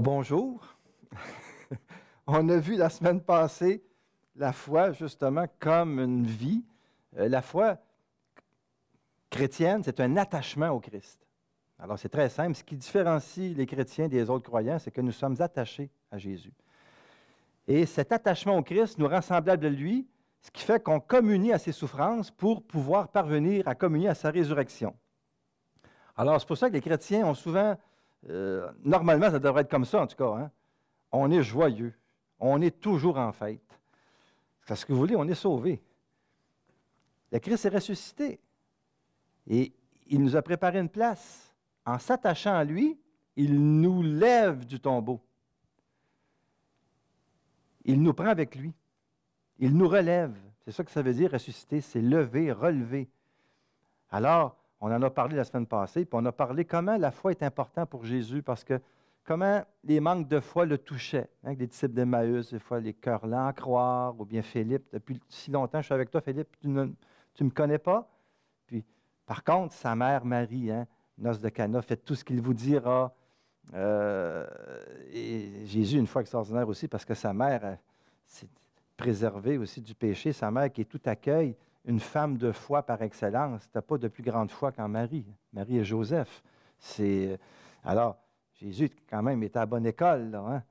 Alors, bonjour. On a vu la semaine passée la foi, justement, comme une vie. La foi chrétienne, c'est un attachement au Christ. Alors, c'est très simple. Ce qui différencie les chrétiens des autres croyants, c'est que nous sommes attachés à Jésus. Et cet attachement au Christ nous rend semblables à lui, ce qui fait qu'on communie à ses souffrances pour pouvoir parvenir à communier à sa résurrection. Alors, c'est pour ça que les chrétiens ont souvent, normalement, ça devrait être comme ça en tout cas, hein? On est joyeux, on est toujours en fête. C'est ce que vous voulez, on est sauvé. Le Christ est ressuscité et il nous a préparé une place. En s'attachant à lui, il nous lève du tombeau. Il nous prend avec lui. Il nous relève. C'est ça que ça veut dire, ressusciter, c'est lever, relever. Alors, on en a parlé la semaine passée, puis on a parlé comment la foi est importante pour Jésus, parce que comment les manques de foi le touchaient. Hein, les disciples d'Emmaüs, des fois, les cœurs lents à croire, ou bien Philippe, depuis si longtemps je suis avec toi, Philippe, tu ne me connais pas. Puis, par contre, sa mère Marie, hein, noce de Cana, faites tout ce qu'il vous dira. Et Jésus, une fois extraordinaire aussi, parce que sa mère s'est préservée aussi du péché. Sa mère qui est tout accueil, une femme de foi par excellence. Tu n'as pas de plus grande foi qu'en Marie. Marie et Joseph. Alors, Jésus, quand même, était à bonne école. Là, hein?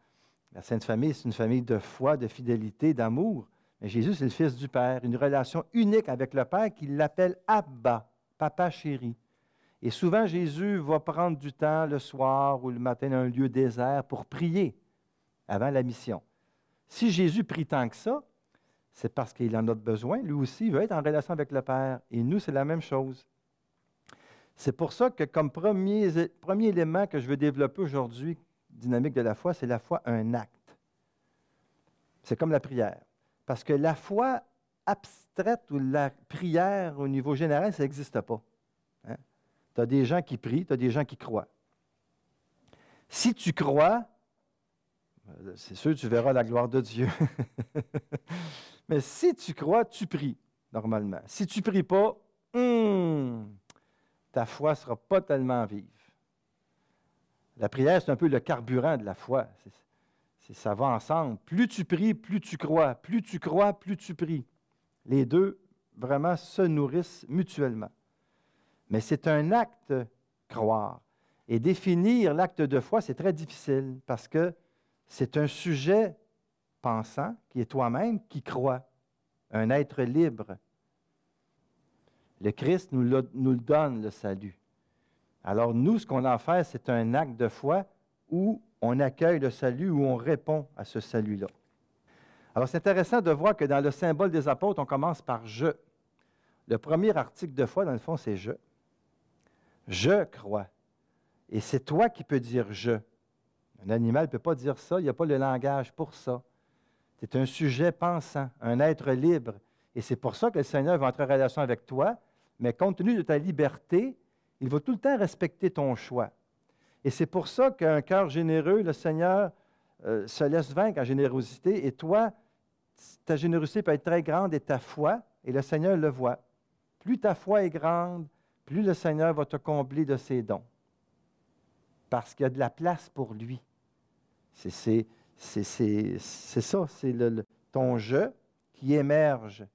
La Sainte Famille, c'est une famille de foi, de fidélité, d'amour. Mais Jésus, c'est le Fils du Père. Une relation unique avec le Père qu'il l'appelle Abba, Papa chéri. Et souvent, Jésus va prendre du temps le soir ou le matin dans un lieu désert pour prier avant la mission. Si Jésus prie tant que ça, c'est parce qu'il en a besoin. Lui aussi, il veut être en relation avec le Père. Et nous, c'est la même chose. C'est pour ça que comme premier élément que je veux développer aujourd'hui, dynamique de la foi, c'est la foi un acte. C'est comme la prière. Parce que la foi abstraite ou la prière au niveau général, ça n'existe pas. Hein? Tu as des gens qui prient, tu as des gens qui croient. Si tu crois, c'est sûr que tu verras la gloire de Dieu. Mais si tu crois, tu pries, normalement. Si tu ne pries pas, ta foi ne sera pas tellement vive. La prière, c'est un peu le carburant de la foi. Ça va ensemble. Plus tu pries, plus tu crois. Plus tu crois, plus tu pries. Les deux, vraiment, se nourrissent mutuellement. Mais c'est un acte, croire. Et définir l'acte de foi, c'est très difficile parce que c'est un sujet pensant, qui est toi-même, qui croit. Un être libre. Le Christ nous le donne, le salut. Alors nous, ce qu'on a à faire, c'est un acte de foi où on accueille le salut, où on répond à ce salut-là. Alors c'est intéressant de voir que dans le symbole des apôtres, on commence par « je ». Le premier article de foi, dans le fond, c'est « je ». Je crois. Et c'est toi qui peux dire « je ». Un animal ne peut pas dire ça, il n'y a pas le langage pour ça. C'est un sujet pensant, un être libre. Et c'est pour ça que le Seigneur va entrer en relation avec toi, mais compte tenu de ta liberté, il va tout le temps respecter ton choix. Et c'est pour ça qu'un cœur généreux, le Seigneur se laisse vaincre en générosité, et toi, ta générosité peut être très grande et ta foi, et le Seigneur le voit. Plus ta foi est grande, plus le Seigneur va te combler de ses dons. Parce qu'il y a de la place pour lui. C'est ça, c'est ton « je » qui émerge.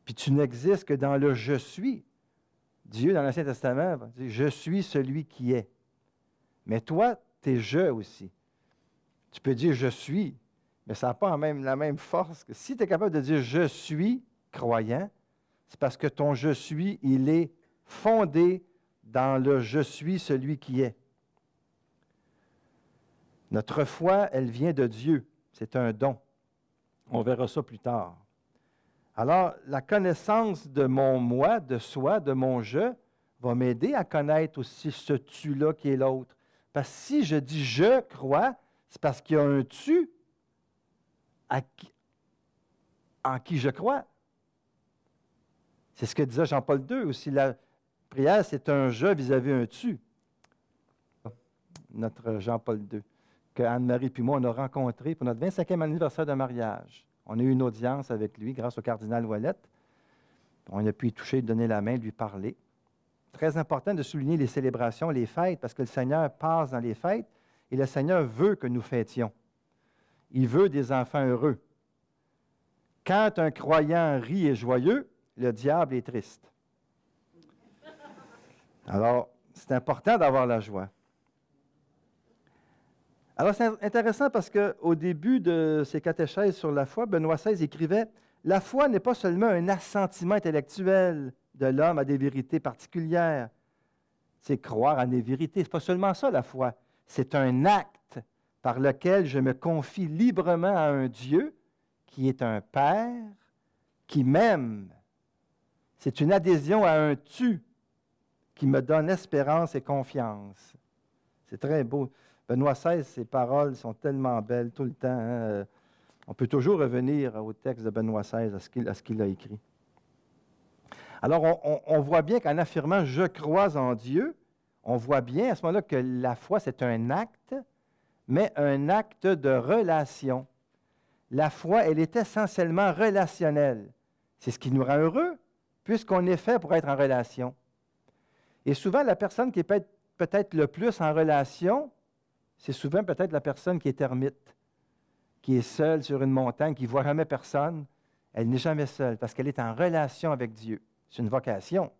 Puis tu n'existes que dans le « je suis ». Dieu, dans l'Ancien Testament, va dire « je suis celui qui est ». Mais toi, tu es « je » aussi. Tu peux dire « je suis », mais ça n'a pas la même force que si tu es capable de dire « je suis » croyant, c'est parce que ton « je suis », il est fondé dans le « je suis celui qui est ». Notre foi, elle vient de Dieu. C'est un don. On verra ça plus tard. Alors, la connaissance de mon moi, de soi, de mon je, va m'aider à connaître aussi ce tu-là qui est l'autre. Parce que si je dis je crois, c'est parce qu'il y a un tu en qui je crois. C'est ce que disait Jean-Paul II aussi. La prière, c'est un je vis-à-vis un tu. Notre Jean-Paul II. Que Anne-Marie puis moi, on a rencontré pour notre 25e anniversaire de mariage. On a eu une audience avec lui grâce au cardinal Ouellette. On a pu y toucher, lui donner la main, lui parler. Très important de souligner les célébrations, les fêtes, parce que le Seigneur passe dans les fêtes. Et le Seigneur veut que nous fêtions. Il veut des enfants heureux. Quand un croyant rit et joyeux, le diable est triste. Alors, c'est important d'avoir la joie. Alors, c'est intéressant parce qu'au début de ses catéchèses sur la foi, Benoît XVI écrivait « La foi n'est pas seulement un assentiment intellectuel de l'homme à des vérités particulières. C'est croire à des vérités. Ce n'est pas seulement ça, la foi. C'est un acte par lequel je me confie librement à un Dieu qui est un Père, qui m'aime. C'est une adhésion à un tu qui me donne espérance et confiance. » C'est très beau. Benoît XVI, ses paroles sont tellement belles tout le temps. Hein? On peut toujours revenir au texte de Benoît XVI, à ce qu'il a écrit. Alors, on voit bien qu'en affirmant « je crois en Dieu », on voit bien à ce moment-là que la foi, c'est un acte, mais un acte de relation. La foi, elle est essentiellement relationnelle. C'est ce qui nous rend heureux, puisqu'on est fait pour être en relation. Et souvent, la personne qui est peut-être le plus en relation, c'est souvent peut-être la personne qui est ermite, qui est seule sur une montagne, qui ne voit jamais personne. Elle n'est jamais seule parce qu'elle est en relation avec Dieu. C'est une vocation.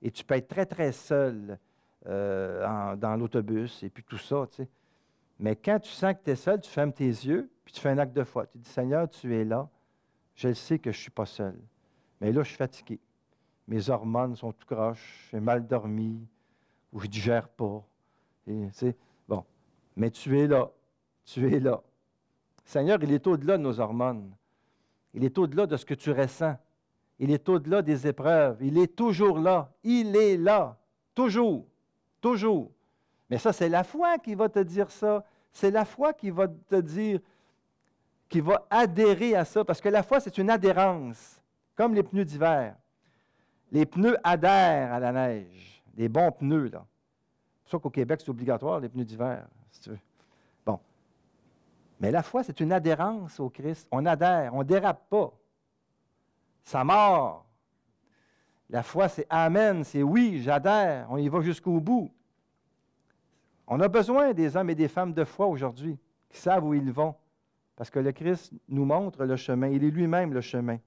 Et tu peux être très, très seul dans l'autobus et puis tout ça, tu sais. Mais quand tu sens que tu es seul, tu fermes tes yeux, puis tu fais un acte de foi. Tu dis, Seigneur, tu es là. Je sais que je ne suis pas seul. Mais là, je suis fatigué. Mes hormones sont tout croches, j'ai mal dormi, ou je ne digère pas. Et, tu sais, bon. Mais tu es là. Tu es là. Seigneur, il est au-delà de nos hormones. Il est au-delà de ce que tu ressens. Il est au-delà des épreuves. Il est toujours là. Il est là. Toujours. Toujours. Mais ça, c'est la foi qui va te dire ça. C'est la foi qui va te dire, qui va adhérer à ça. Parce que la foi, c'est une adhérence. Comme les pneus d'hiver. Les pneus adhèrent à la neige. Des bons pneus, là. C'est pour ça qu'au Québec, c'est obligatoire, les pneus d'hiver, si tu veux. Bon. Mais la foi, c'est une adhérence au Christ. On adhère, on ne dérape pas. Ça mord. La foi, c'est Amen, c'est oui, j'adhère. On y va jusqu'au bout. On a besoin des hommes et des femmes de foi aujourd'hui qui savent où ils vont. Parce que le Christ nous montre le chemin. Il est lui-même le chemin.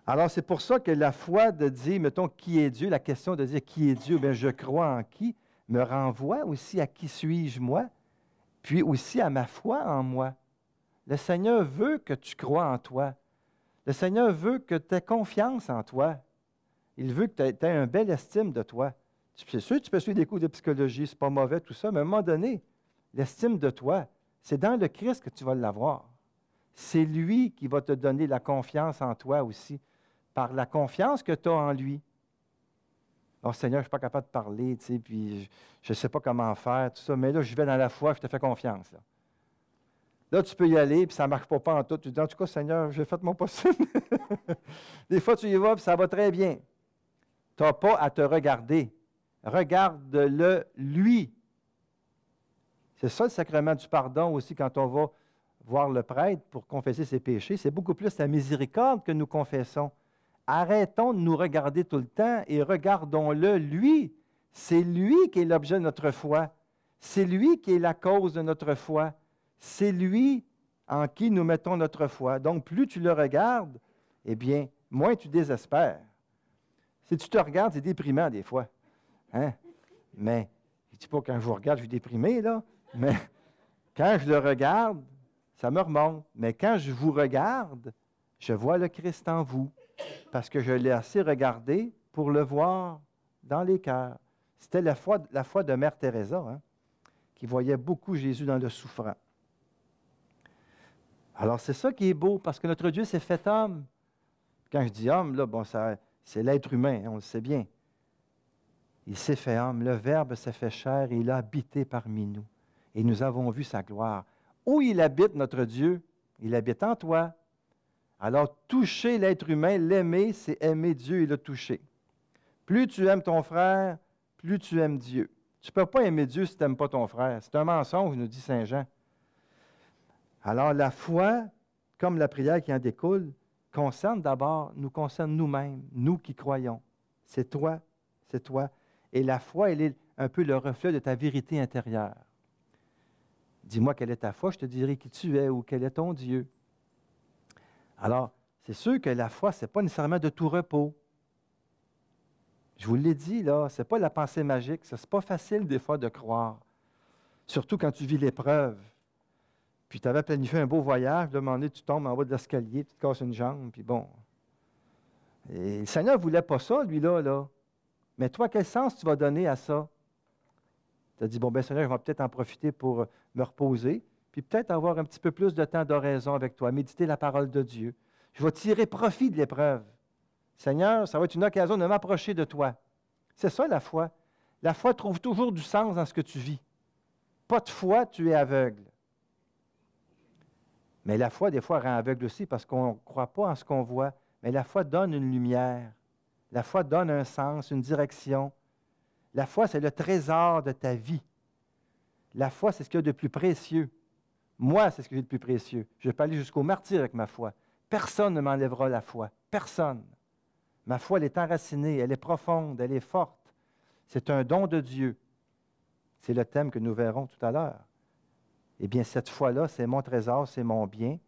Alors, c'est pour ça que la foi de dire, mettons, qui est Dieu, la question de dire qui est Dieu, bien, je crois en qui, me renvoie aussi à qui suis-je moi, puis aussi à ma foi en moi. Le Seigneur veut que tu crois en toi. Le Seigneur veut que tu aies confiance en toi. Il veut que tu aies une belle estime de toi. C'est sûr que tu peux suivre des cours de psychologie, c'est pas mauvais tout ça, mais à un moment donné, l'estime de toi, c'est dans le Christ que tu vas l'avoir. C'est lui qui va te donner la confiance en toi aussi, par la confiance que tu as en lui. Oh Seigneur, je ne suis pas capable de parler, tu sais, puis je ne sais pas comment faire, tout ça, mais là, je vais dans la foi, je te fais confiance. Là, tu peux y aller, puis ça ne marche pas en tout. Tu dis, en tout cas, Seigneur, j'ai fait mon possible. Des fois, tu y vas, puis ça va très bien. Tu n'as pas à te regarder. Regarde-le, lui. C'est ça le sacrement du pardon aussi, quand on va voir le prêtre pour confesser ses péchés. C'est beaucoup plus la miséricorde que nous confessons. Arrêtons de nous regarder tout le temps et regardons-le, lui. C'est lui qui est l'objet de notre foi. C'est lui qui est la cause de notre foi. C'est lui en qui nous mettons notre foi. Donc, plus tu le regardes, eh bien, moins tu désespères. Si tu te regardes, c'est déprimant des fois. Hein? Mais, je ne dis pas quand je vous regarde, je suis déprimé, là. Mais quand je le regarde, ça me remonte. Mais quand je vous regarde, je vois le Christ en vous. Parce que je l'ai assez regardé pour le voir dans les cœurs. C'était la foi de Mère Teresa, hein, qui voyait beaucoup Jésus dans le souffrant. Alors, c'est ça qui est beau, parce que notre Dieu s'est fait homme. Quand je dis homme, là, bon, c'est l'être humain, hein, on le sait bien. Il s'est fait homme, le Verbe s'est fait chair et il a habité parmi nous. Et nous avons vu sa gloire. Où il habite, notre Dieu? Il habite en toi. Alors, toucher l'être humain, l'aimer, c'est aimer Dieu et le toucher. Plus tu aimes ton frère, plus tu aimes Dieu. Tu ne peux pas aimer Dieu si tu n'aimes pas ton frère. C'est un mensonge, nous dit Saint Jean. Alors, la foi, comme la prière qui en découle, nous concerne nous-mêmes, nous qui croyons. C'est toi, c'est toi. Et la foi, elle est un peu le reflet de ta vérité intérieure. Dis-moi quelle est ta foi, je te dirai qui tu es ou quel est ton Dieu. Alors, c'est sûr que la foi, ce n'est pas nécessairement de tout repos. Je vous l'ai dit, là, ce n'est pas la pensée magique. Ce n'est pas facile des fois de croire. Surtout quand tu vis l'épreuve. Puis tu avais planifié un beau voyage, de moment donné, tu tombes en bas de l'escalier, tu te casses une jambe, puis bon. Et le Seigneur ne voulait pas ça, lui-là, là. Mais toi, quel sens tu vas donner à ça? Tu as dit, bon, ben Seigneur, je vais peut-être en profiter pour me reposer, puis peut-être avoir un petit peu plus de temps d'oraison avec toi, méditer la parole de Dieu. Je vais tirer profit de l'épreuve. Seigneur, ça va être une occasion de m'approcher de toi. C'est ça la foi. La foi trouve toujours du sens dans ce que tu vis. Pas de foi, tu es aveugle. Mais la foi, des fois, rend aveugle aussi parce qu'on ne croit pas en ce qu'on voit. Mais la foi donne une lumière. La foi donne un sens, une direction. La foi, c'est le trésor de ta vie. La foi, c'est ce qu'il y a de plus précieux. Moi, c'est ce que j'ai de plus précieux. Je peux aller jusqu'au martyre avec ma foi. Personne ne m'enlèvera la foi. Personne. Ma foi, elle est enracinée, elle est profonde, elle est forte. C'est un don de Dieu. C'est le thème que nous verrons tout à l'heure. Eh bien, cette foi-là, c'est mon trésor, c'est mon bien.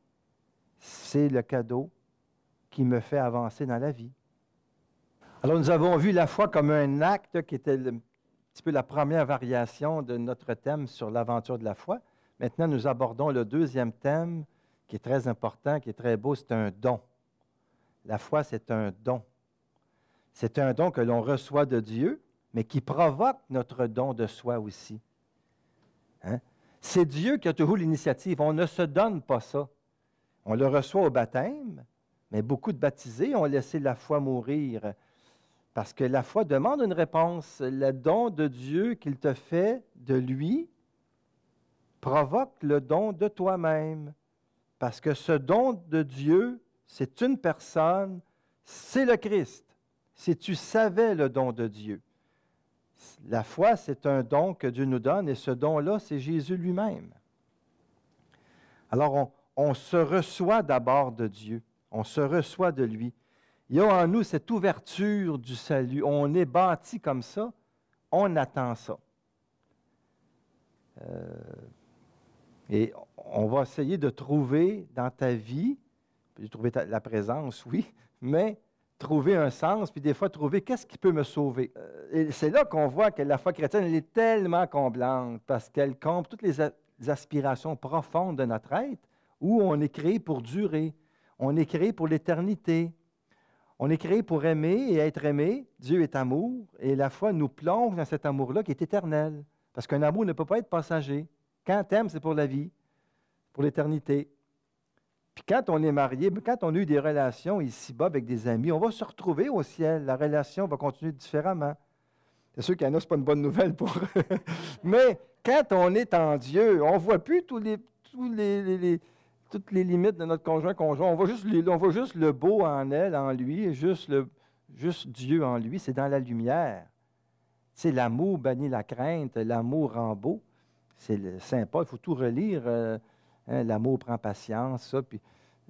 C'est le cadeau qui me fait avancer dans la vie. Alors, nous avons vu la foi comme un acte qui était un petit peu la première variation de notre thème sur l'aventure de la foi. Maintenant, nous abordons le deuxième thème qui est très important, qui est très beau, c'est un don. La foi, c'est un don. C'est un don que l'on reçoit de Dieu, mais qui provoque notre don de soi aussi. Hein? C'est Dieu qui a toujours l'initiative. On ne se donne pas ça. On le reçoit au baptême, mais beaucoup de baptisés ont laissé la foi mourir parce que la foi demande une réponse. Le don de Dieu qu'il te fait de lui provoque le don de toi-même. Parce que ce don de Dieu, c'est une personne, c'est le Christ. Si tu savais le don de Dieu. La foi, c'est un don que Dieu nous donne, et ce don-là, c'est Jésus lui-même. Alors, on se reçoit d'abord de Dieu. On se reçoit de lui. Il y a en nous cette ouverture du salut. On est bâti comme ça. On attend ça. Et on va essayer de trouver dans ta vie, de trouver la présence, oui, mais trouver un sens, puis des fois trouver qu'est-ce qui peut me sauver. Et c'est là qu'on voit que la foi chrétienne, elle est tellement comblante parce qu'elle comble toutes les aspirations profondes de notre être où on est créé pour durer, on est créé pour l'éternité, on est créé pour aimer et être aimé. Dieu est amour et la foi nous plonge dans cet amour-là qui est éternel parce qu'un amour ne peut pas être passager. Quand t'aimes, c'est pour la vie, pour l'éternité. Puis quand on est marié, quand on a eu des relations ici-bas avec des amis, on va se retrouver au ciel. La relation va continuer différemment. C'est sûr qu'il y en a, ce n'est pas une bonne nouvelle pour eux. Mais quand on est en Dieu, on ne voit plus toutes les limites de notre conjoint. On voit juste le beau en elle, en lui, juste Dieu en lui. C'est dans la lumière. C'est l'amour bannit la crainte, l'amour rend beau. C'est Saint Paul, il faut tout relire. L'amour prend patience, ça, puis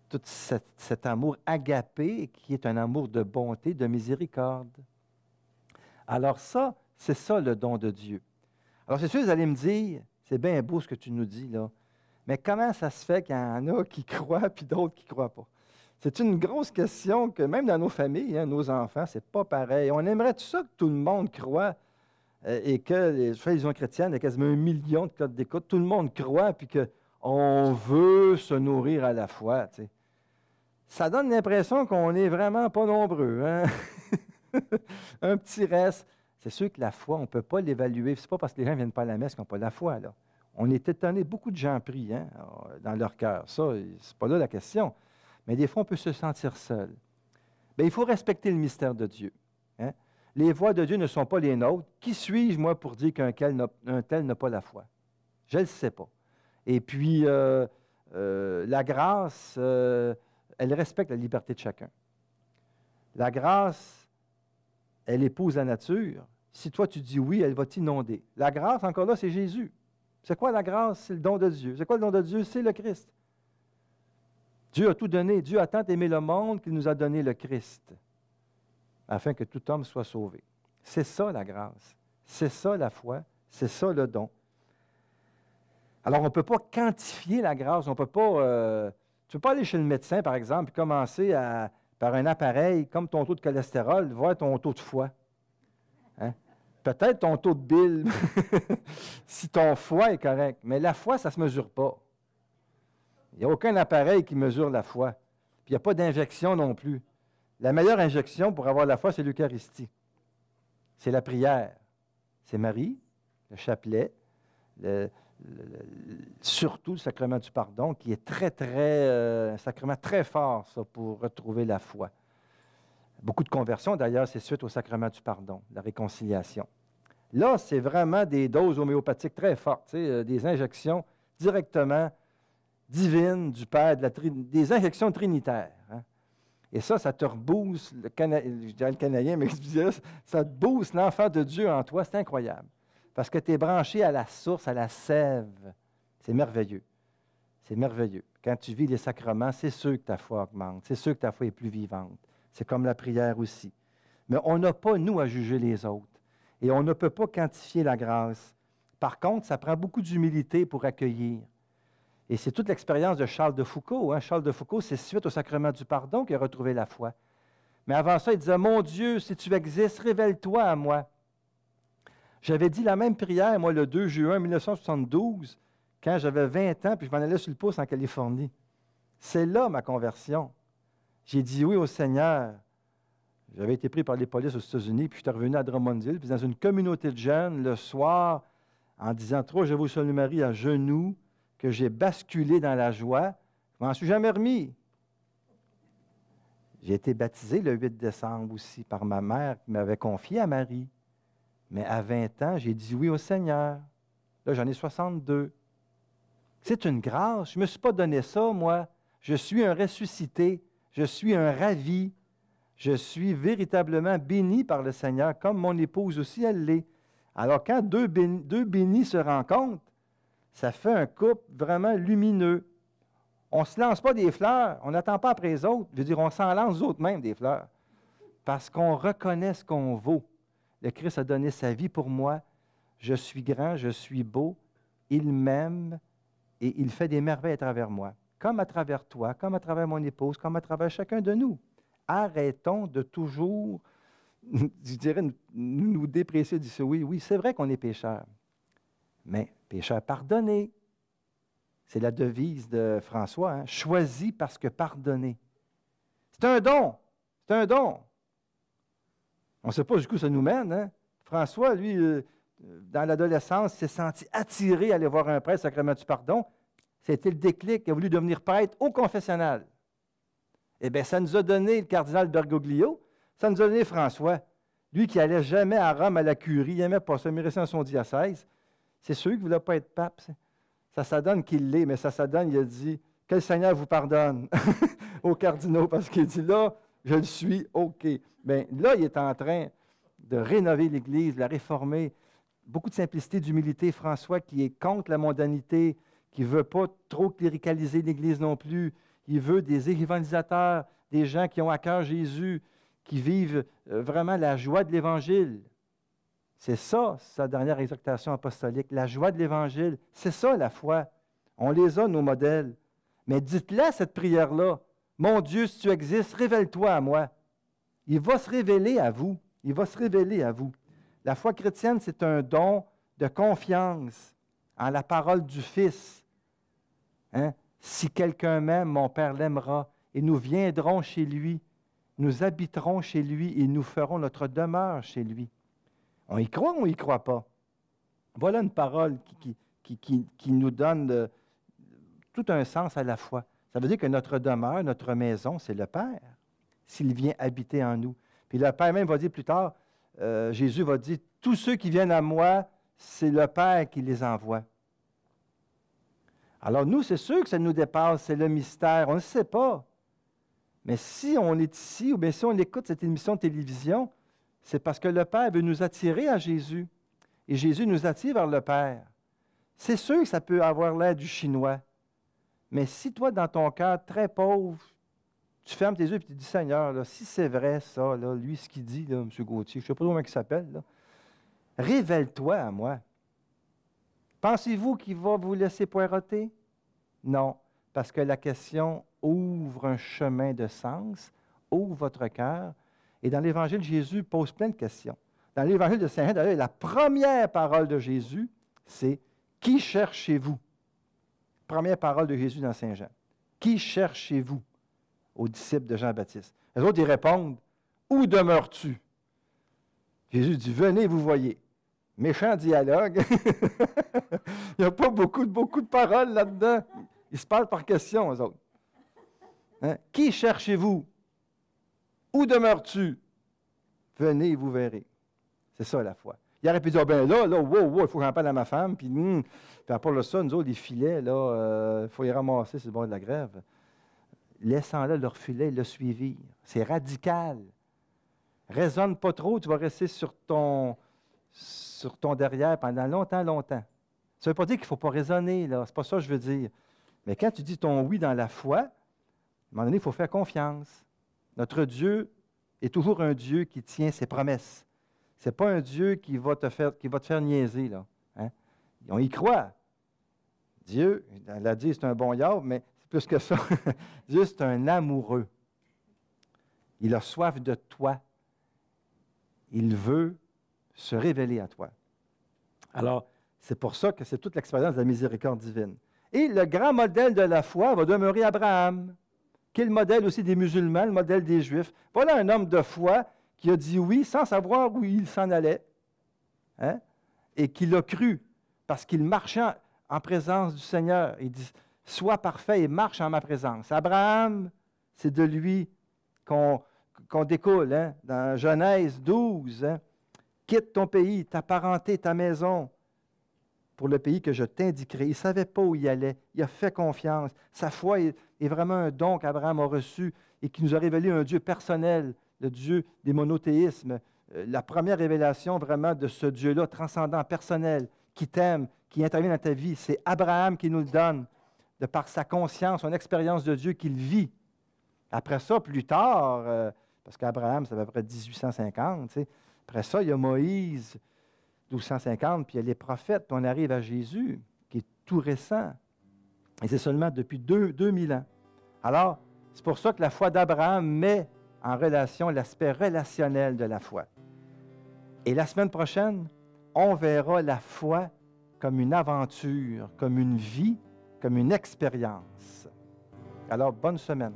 tout cet amour agapé qui est un amour de bonté, de miséricorde. Alors ça, c'est ça le don de Dieu. Alors c'est sûr, vous allez me dire, c'est bien beau ce que tu nous dis là, mais comment ça se fait qu'il y en a qui croient puis d'autres qui ne croient pas? C'est une grosse question que même dans nos familles, nos enfants, c'est pas pareil. On aimerait tout ça que tout le monde croit et que les religions chrétiennes, il y a quasiment 1 million de codes d'écoute, tout le monde croit puis que on veut se nourrir à la foi. Tu sais. Ça donne l'impression qu'on n'est vraiment pas nombreux. Hein? Un petit reste. C'est sûr que la foi, on ne peut pas l'évaluer. Ce n'est pas parce que les gens ne viennent pas à la messe qu'ils n'ont pas la foi. Là. On est étonné, beaucoup de gens prient dans leur cœur. Ça, ce n'est pas là la question. Mais des fois, on peut se sentir seul. Bien, il faut respecter le mystère de Dieu. Hein? Les voies de Dieu ne sont pas les nôtres. Qui suis-je, moi, pour dire qu'un tel n'a pas la foi? Je ne le sais pas. Et puis, la grâce, elle respecte la liberté de chacun. La grâce, elle épouse la nature. Si toi, tu dis oui, elle va t'inonder. La grâce, encore là, c'est Jésus. C'est quoi la grâce? C'est le don de Dieu. C'est quoi le don de Dieu? C'est le Christ. Dieu a tout donné. Dieu a tant aimé le monde qu'il nous a donné le Christ, afin que tout homme soit sauvé. C'est ça, la grâce. C'est ça la foi, c'est ça le don. Alors, on ne peut pas quantifier la grâce, on peut pas... tu ne peux pas aller chez le médecin, par exemple, et commencer par un appareil, comme ton taux de cholestérol, voir ton taux de foie. Hein? Peut-être ton taux de bile, si ton foie est correct. Mais la foi, ça ne se mesure pas. Il n'y a aucun appareil qui mesure la foi. Puis il n'y a pas d'injection non plus. La meilleure injection pour avoir la foi, c'est l'Eucharistie. C'est la prière. C'est Marie, le chapelet, surtout le sacrement du pardon, qui est un sacrement très fort, ça, pour retrouver la foi. Beaucoup de conversions, d'ailleurs, c'est suite au sacrement du pardon, la réconciliation. Là, c'est vraiment des doses homéopathiques très fortes, des injections directement divines du Père, des injections trinitaires. Hein. Et ça te rebooste, je dirais le Canadien, mais ça te booste l'enfant de Dieu en toi, c'est incroyable. Parce que tu es branché à la source, à la sève. C'est merveilleux. C'est merveilleux. Quand tu vis les sacrements, c'est sûr que ta foi augmente. C'est sûr que ta foi est plus vivante. C'est comme la prière aussi. Mais on n'a pas, nous, à juger les autres. Et on ne peut pas quantifier la grâce. Par contre, ça prend beaucoup d'humilité pour accueillir. Et c'est toute l'expérience de Charles de Foucault. Hein. Charles de Foucault, c'est suite au sacrement du pardon qu'il a retrouvé la foi. Mais avant ça, il disait, « Mon Dieu, si tu existes, révèle-toi à moi. » J'avais dit la même prière, moi, le 2 juin 1972, quand j'avais 20 ans, puis je m'en allais sur le pouce en Californie. C'est là ma conversion. J'ai dit oui au Seigneur. J'avais été pris par les polices aux États-Unis, puis je suis revenu à Drummondville, puis dans une communauté de jeunes, le soir, en disant « Trois, je vous salue Marie » à genoux, que j'ai basculé dans la joie. Je ne m'en suis jamais remis. J'ai été baptisé le 8 décembre aussi par ma mère qui m'avait confié à Marie. Mais à 20 ans, j'ai dit oui au Seigneur. Là, j'en ai 62. C'est une grâce. Je ne me suis pas donné ça, moi. Je suis un ressuscité. Je suis un ravi. Je suis véritablement béni par le Seigneur, comme mon épouse aussi, elle l'est. Alors, quand deux bénis se rencontrent, ça fait un couple vraiment lumineux. On ne se lance pas des fleurs. On n'attend pas après les autres. Je veux dire, on s'en lance eux autres mêmes des fleurs. Parce qu'on reconnaît ce qu'on vaut. Le Christ a donné sa vie pour moi. Je suis grand, je suis beau. Il m'aime et il fait des merveilles à travers moi. Comme à travers toi, comme à travers mon épouse, comme à travers chacun de nous. Arrêtons de toujours, je dirais, nous déprécier, dire oui, c'est vrai qu'on est pécheurs. Mais pécheurs pardonnés. C'est la devise de François. Hein? Choisi parce que pardonné. C'est un don. C'est un don. On ne sait pas jusqu'où ça nous mène. Hein? François, lui, dans l'adolescence, s'est senti attiré à aller voir un prêtre, sacrement du pardon. C'était le déclic. Il a voulu devenir prêtre au confessionnal. Eh bien, ça nous a donné le cardinal Bergoglio. Ça nous a donné François. Lui qui n'allait jamais à Rome à la curie, il n'aimait pas ça, mais il restait dans son diocèse. C'est sûr qu'il ne voulait pas être pape. Ça donne qu'il l'est, mais ça donne, il a dit, que le Seigneur vous pardonne aux cardinaux, parce qu'il dit, là, je le suis, OK. Bien, là, il est en train de rénover l'Église, de la réformer. Beaucoup de simplicité, d'humilité. François qui est contre la mondanité, qui ne veut pas trop cléricaliser l'Église non plus. Il veut des évangélisateurs, des gens qui ont à cœur Jésus, qui vivent vraiment la joie de l'Évangile. C'est ça, sa dernière exhortation apostolique, la joie de l'Évangile. C'est ça, la foi. On les a, nos modèles. Mais dites-la, cette prière-là. Mon Dieu, si tu existes, révèle-toi à moi. Il va se révéler à vous. Il va se révéler à vous. La foi chrétienne, c'est un don de confiance en la parole du Fils. Hein? Si quelqu'un m'aime, mon Père l'aimera. Et nous viendrons chez lui. Nous habiterons chez lui et nous ferons notre demeure chez lui. On y croit ou on n'y croit pas? Voilà une parole qui nous donne tout un sens à la foi. Ça veut dire que notre demeure, notre maison, c'est le Père, s'il vient habiter en nous. Puis le Père même va dire plus tard, Jésus va dire, tous ceux qui viennent à moi, c'est le Père qui les envoie. Alors nous, c'est sûr que ça nous dépasse, c'est le mystère, on ne sait pas. Mais si on est ici, ou bien si on écoute cette émission de télévision, c'est parce que le Père veut nous attirer à Jésus. Et Jésus nous attire vers le Père. C'est sûr que ça peut avoir l'air du chinois. Mais si toi, dans ton cœur très pauvre, tu fermes tes yeux et tu dis, Seigneur, là, si c'est vrai ça, là, lui, ce qu'il dit, là, M. Gauthier, je ne sais pas comment il s'appelle, là, Révèle-toi à moi. Pensez-vous qu'il va vous laisser poireauter? Non, parce que la question ouvre un chemin de sens, ouvre votre cœur. Et dans l'Évangile, Jésus pose plein de questions. Dans l'Évangile de Saint Jean, d'ailleurs, la première parole de Jésus, c'est « Qui cherchez-vous? » Première parole de Jésus dans Saint Jean. « Qui cherchez-vous? » Aux disciples de Jean-Baptiste. Les autres, ils répondent « Où demeures-tu? » Jésus dit « Venez, vous voyez. » Méchant dialogue. Il n'y a pas beaucoup de paroles là-dedans. Ils se parlent par question, eux autres. Hein? Qui cherchez-vous? Où demeures-tu? Venez, vous verrez. C'est ça, la foi. Il aurait pu dire, ben là, wow, il faut que j'en parle à ma femme, puis à part de ça, nous autres, les filets, là, il faut les ramasser sur le bord de la grève. Laissant-là leur filet, le suivre. C'est radical. Raisonne pas trop, tu vas rester sur ton derrière pendant longtemps. Ça ne veut pas dire qu'il ne faut pas raisonner, là. C'est pas ça que je veux dire. Mais quand tu dis ton oui dans la foi, à un moment donné, il faut faire confiance. Notre Dieu est toujours un Dieu qui tient ses promesses. Ce n'est pas un Dieu qui va te faire niaiser, là. Hein? On y croit. Dieu, elle l'a dit, c'est un bon yard, mais c'est plus que ça. Dieu, c'est un amoureux. Il a soif de toi. Il veut se révéler à toi. Alors, c'est pour ça que c'est toute l'expérience de la miséricorde divine. Et le grand modèle de la foi va demeurer Abraham, qui est le modèle aussi des musulmans, le modèle des Juifs. Voilà un homme de foi qui a dit oui sans savoir où il s'en allait, hein? Et qui l'a cru, parce qu'il marchait en présence du Seigneur. Il dit, sois parfait et marche en ma présence. Abraham, c'est de lui qu'on découle, hein? Dans Genèse 12, hein? Quitte ton pays, ta parenté, ta maison, pour le pays que je t'indiquerai. Il ne savait pas où il allait. Il a fait confiance. Sa foi est vraiment un don qu'Abraham a reçu et qui nous a révélé un Dieu personnel, le Dieu des monothéismes. La première révélation vraiment de ce Dieu-là, transcendant, personnel, qui t'aime, qui intervient dans ta vie, c'est Abraham qui nous le donne, de par sa conscience, son expérience de Dieu qu'il vit. Après ça, plus tard, parce qu'Abraham, c'est à peu près 1850, tu sais, après ça, il y a Moïse, 1250, puis il y a les prophètes, puis on arrive à Jésus, qui est tout récent. Et c'est seulement depuis 2000 ans. Alors, c'est pour ça que la foi d'Abraham met en relation l'aspect relationnel de la foi. Et la semaine prochaine, on verra la foi comme une aventure, comme une vie, comme une expérience. Alors, bonne semaine.